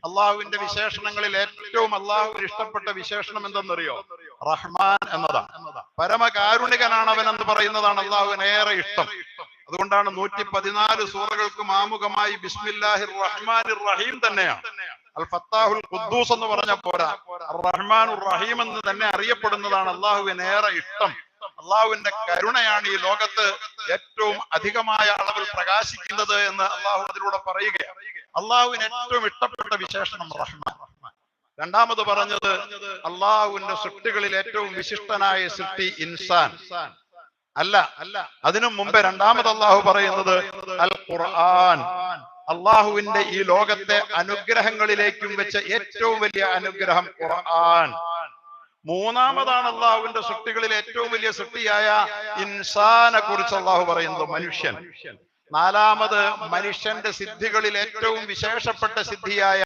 അള്ളാഹുവിന്റെ വിശേഷണങ്ങളിൽ ഏറ്റവും അള്ളാഹുവിന് ഇഷ്ടപ്പെട്ട വിശേഷണം എന്തെന്നറിയോ? റഹ്മാൻ എന്നതാണ്. പരമകാരുണികനാണ് അവൻ എന്ന് പറയുന്നതാണ് അള്ളാഹുവിന് ഏറെ ഇഷ്ടം. അതുകൊണ്ടാണ് 114 സൂറകൾക്ക് ആമുഖമായി ബിസ്മില്ലാഹിർ റഹ്മാനിർ റഹീം തന്നെയാണ്. അൽ ഫത്താഹുൽ ഖുദ്ദൂസ് എന്ന് പറഞ്ഞ പോരാ, റഹ്മാനുർ റഹീം എന്ന് തന്നെ അറിയപ്പെടുന്നതാണ് അള്ളാഹുവിന് ഏറെ ഇഷ്ടം. അള്ളാഹുവിന്റെ കരുണയാണ് ഈ ലോകത്ത് ഏറ്റവും അധികമായ അളവിൽ പ്രകാശിക്കുന്നത് എന്ന് അള്ളാഹു അതിലൂടെ പറയുകയാണ്. അള്ളാഹുവിന് ഏറ്റവും ഇഷ്ടപ്പെട്ട വിശേഷണം റഹ്മാൻ. രണ്ടാമത് പറഞ്ഞത് അള്ളാഹുവിന്റെ സൃഷ്ടികളിൽ ഏറ്റവും വിശിഷ്ടനായ സൃഷ്ടി ഇൻസാൻ അല്ല. അതിനു മുമ്പ് രണ്ടാമത് അള്ളാഹു പറയുന്നത് അൽ ഖുർആൻ. അള്ളാഹുവിന്റെ ഈ ലോകത്തെ അനുഗ്രഹങ്ങളിലേക്കും വെച്ച ഏറ്റവും വലിയ അനുഗ്രഹം ഖുർആൻ. മൂന്നാമതാണ് അള്ളാഹുവിന്റെ സൃഷ്ടികളിൽ ഏറ്റവും വലിയ സൃഷ്ടിയായ ഇൻസാനെ കുറിച്ച് അള്ളാഹു പറയുന്നത് മനുഷ്യൻ. നാലാമത് മനുഷ്യന്റെ സിദ്ധികളിൽ ഏറ്റവും വിശേഷപ്പെട്ട സിദ്ധിയായ